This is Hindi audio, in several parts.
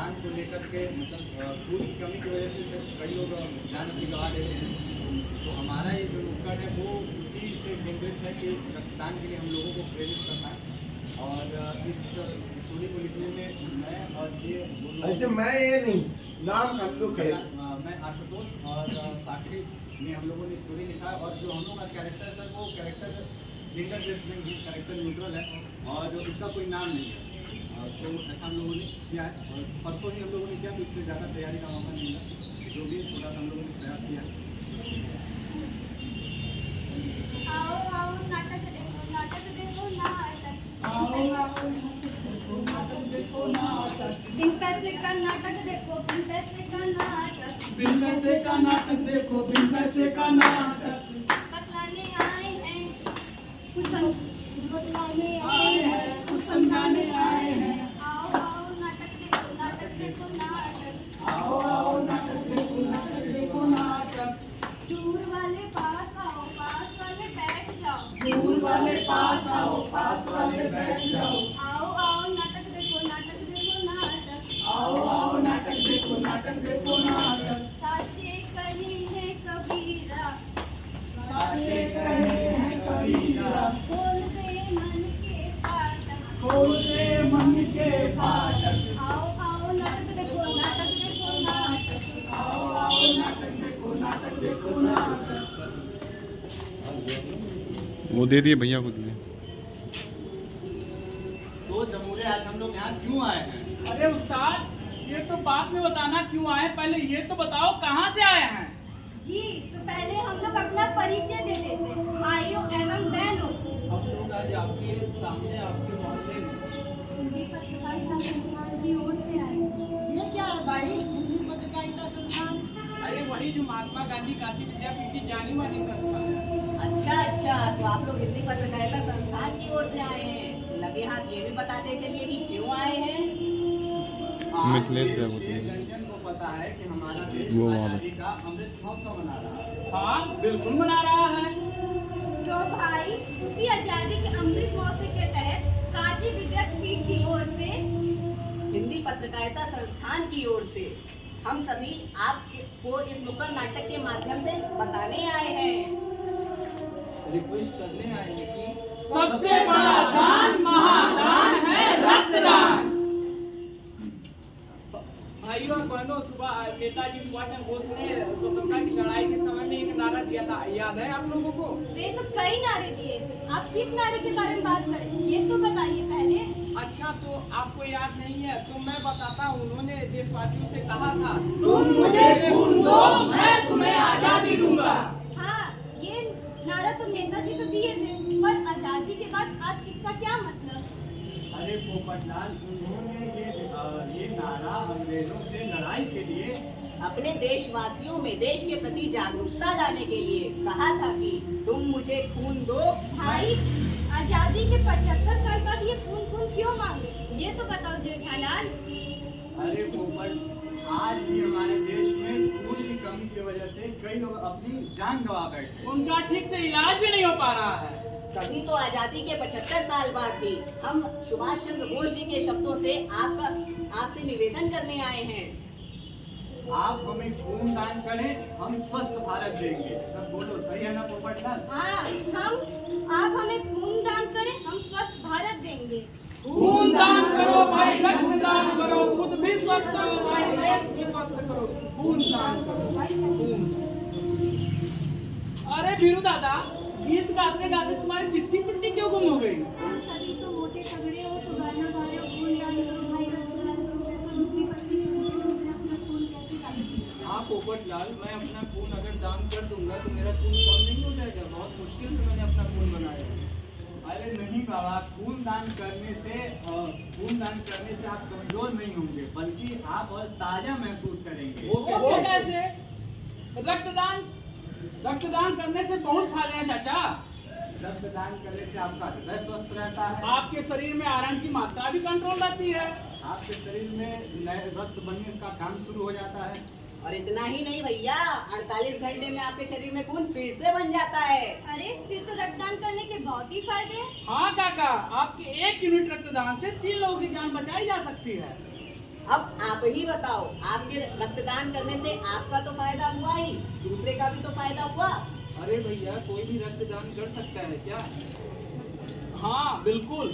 रक्तदान को लेकर के मतलब खून की कमी की वजह से कई लोग जान अपनी गंवा देते हैं। तो हमारा ये जो नुक्कड़ है वो उसी से केंद्रित है कि रक्तदान के लिए हम लोगों को प्रेरित करना है। और इस स्टोरी को लिखने में मैं और ये ऐसे मैं ये नहीं नाम ताल्लुक है, मैं आशुतोष और साक्षी ने हम लोगों ने स्टोरी लिखा है। और जो हम लोग का कैरेक्टर है सर, वो कैरेक्टर जेंडर बेस्ड नहीं है, कैरेक्टर न्यूट्रल है और इसका कोई नाम नहीं है। तो ऐसा हम लोगों ने किया है और परसों ही हम लोगों ने किया, तो इसमें ज़्यादा तैयारी का मौका नहीं मिला, जो भी छोटा सा हम लोगों ने प्रयास किया है। आओ आओ नाटक देखो नाटक देखो नाटक, आओ आओ नाटक देखो नाटक, बिन पैसे का नाटक देखो बिन पैसे का नाटक, बिन पैसे का नाटक देखो बिन पैसे का नाटक, बतलाने आए हैं कुछ बतलाने आए हैं कुछ समझाने आए हैं। आओ आओ नाटक देखो नाटक, आओ आओ नाटक देखो नाटक, दूर वाले पास आओ पास वाले बैठ जाओ, दूर वाले पास आओ पास वाले बैठ जाओ, आओ आओ नाटक देखो नाटक, आओ आओ नाटक देखो नाटक, साचे कहे हैं कबीरा, साचे कहे हैं कबीरा, खोल दे मन के फाटक, खोल दे मन के फाटक, आओ आओ नाटक देखो नाटक, आओ आओ नाटक देखो नाटक। वो दे दिए भैया को दिए। तो जमूरे आज हम लोग यहाँ क्यों आए हैं? अरे उस्ताद, ये तो बाद में बताना क्यों आए, पहले ये तो बताओ कहाँ से आए हैं। जी तो पहले हम लोग अपना परिचय दे देते हैं, भाइयों एवं बहनों। हम लोग आज आपके सामने आपके मोहल्ले में हिंदी पत्रकारिता संस्थान की ओर से आए हैं। ये क्या है भाई, हिंदी पत्रकारिता संस्थान? अरे वही जो महात्मा गांधी काशी विद्यापीठ की जानी मानी संस्था है। अच्छा, तो आप लोग हिंदी पत्रकारिता संस्थान की ओर से आए हैं। लगे हाथ ये भी बताते चलिए कि क्यों आए हैं। आज मिथिलेश देश देवगुप्त के जन-जन को पता है कि हमारा देश वो वहाँ आजादी का अमृत महोत्सव मना रहा है। हाँ बिल्कुल मना रहा है। तो भाई उसी आजादी के अमृत महोत्सव के तहत काशी विद्यापीठ की ओर से हिंदी पत्रकारिता संस्थान की ओर से हम सभी आपको इस नुक्कड़ नाटक के माध्यम से बताने आए हैं। रिक्वेस्ट करने आए हैं कि सबसे बड़ा दान महादान है रक्तदान। भाइयों और बहनों, सुबह नेताजी सुभाष चंद्र बोस ने स्वतंत्रता की लड़ाई के समय में एक नारा दिया था, याद है आप लोगों को? वे तो कई नारे दिए थे, आप किस नारे के बारे में बात करें ये तो बताइए पहले। अच्छा, तो आपको याद नहीं है तो मैं बताता हूँ। उन्होंने देशवासियों से कहा था, तुम मुझे खून दो, मैं तुम्हें आजादी दूंगा। हाँ ये नारा तो नेताजी तो दिए थे, पर आजादी के बाद आज इसका क्या मतलब? अरे पोपटलाल, उन्होंने ये नारा अंग्रेजों से लड़ाई के लिए अपने देशवासियों में देश के प्रति जागरूकता लाने के लिए कहा था कि तुम मुझे खून दो। भाई आजादी के 75 साल बाद ये खून क्यों मांगे ये तो बताओ जेठालाल। अरे पोपट, आज भी हमारे देश में खून की कमी की वजह से कई लोग अपनी जान गंवा बैठे। उनका ठीक से इलाज भी नहीं हो पा रहा है। तभी तो आजादी के 75 साल बाद भी हम सुभाष चंद्र बोस जी के शब्दों से आपसे निवेदन करने आए हैं। आप हमें खून दान करें, हम स्वस्थ भारत देंगे। सब बोलो, सही है ना पोपटलाल? हाँ आप हमें खून दान करें, हम स्वस्थ भारत देंगे। खून दान करो भाई, रक्तदान करो, खुद भी स्वस्थ हो भाई, देश भी स्वस्थ करो। खून दान करो भाई, खून। अरे भीरू दादा, गीत गाते गाते तुम्हारी सिट्टी पिट्टी क्यों गुम हो गई? हम सभी तो मोटे तगड़े हो तो गाना गा रहे हो, खून दान करो भाई, रक्तदान करो, तो दूसरी पत्नी अपना खून कैसे डालेंगे? हाँ पोपटलाल, मैं अपना खून अगर दान कर दूंगा तो मेरा खून कम नहीं हो जाएगा? बहुत मुश्किल से मैंने अपना खून बनाया। अरे नहीं बाबा, खून दान करने से आप कमजोर नहीं होंगे, बल्कि आप और ताजा महसूस करेंगे। वो कैसे? रक्तदान करने से बहुत फायदे हैं चाचा। रक्तदान करने से आपका हृदय स्वस्थ रहता है, आपके शरीर में आयरन की मात्रा भी कंट्रोल रहती है, आपके शरीर में नए रक्त बनने का काम शुरू हो जाता है। और इतना ही नहीं भैया, 48 घंटे में आपके शरीर में खून फिर से बन जाता है। अरे फिर तो रक्तदान करने के बहुत ही फायदे हैं। हाँ काका, आपके 1 यूनिट रक्तदान से 3 लोगों की जान बचाई जा सकती है। अब आप ही बताओ, आपके रक्तदान करने से आपका तो फायदा हुआ ही, दूसरे का भी तो फायदा हुआ। अरे भैया, कोई भी रक्तदान कर सकता है क्या? हाँ बिल्कुल,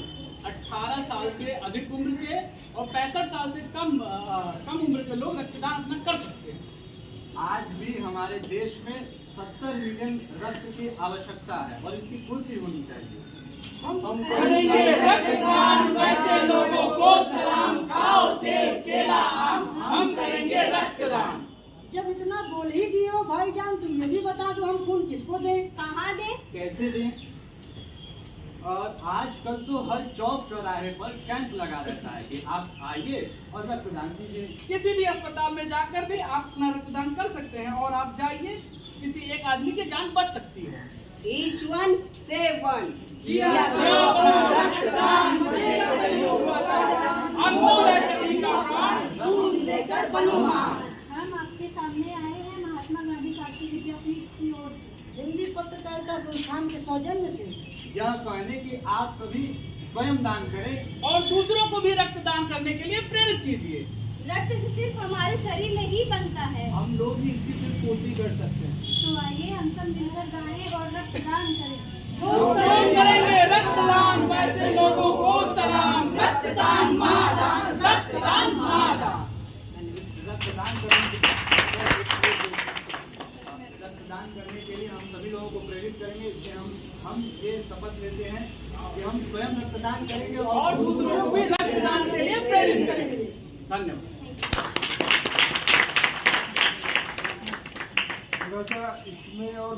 18 साल से अधिक उम्र के और 65 साल से कम उम्र के लोग रक्तदान अपना कर सकते हैं। आज भी हमारे देश में 70 मिलियन रक्त की आवश्यकता है और इसकी पूर्ति होनी चाहिए। हम करेंगे रक्तदान, वैसे लोगों को सलाम, खाओ सेब केला आम, हम करेंगे रक्तदान। जब इतना बोल ही दिए हो भाईजान, तो ये भी बता दो हम खून किसको दें? कहाँ दे? कैसे दें? और आजकल तो हर चौक चौराहे पर कैंप लगा रहता है कि आप आइए और रक्तदान कीजिए। किसी भी अस्पताल में जाकर भी आप अपना रक्तदान कर सकते हैं और आप जाइए, किसी एक आदमी की जान बच सकती है। Each one save one। किया जो रक्तदान बचेगा कईयों का प्राण, अनमोल है सभी का प्राण, दूध लेकर बनो महान। हम आपके सामने आए हैं महात्मा गांधी काशी विद्यापीठ की ओर से। हिंदी पत्रकारिता संस्थान के सौजन्य से यह कहने कि आप सभी स्वयं दान करें और दूसरों को भी रक्तदान करने के लिए प्रेरित कीजिए। रक्त से सिर्फ हमारे शरीर नहीं बनता है। हम लोग भी इसकी सिर्फ पूर्ति कर सकते हैं। तो आइए हम सब मिलकर गाएं और रक्तदान करें। हम करेंगे रक्तदान, वैसे लोगों को सलाम, रक्तदान महादान, रक्तदान महादान। रक्तदान करने के लिए हम सभी लोगों को प्रेरित करेंगे। इससे हम ये शपथ लेते हैं कि हम स्वयं रक्तदान करेंगे और दूसरों को भी रक्तदान के लिए प्रेरित करेंगे। धन्यवाद। थोड़ा सा इसमें और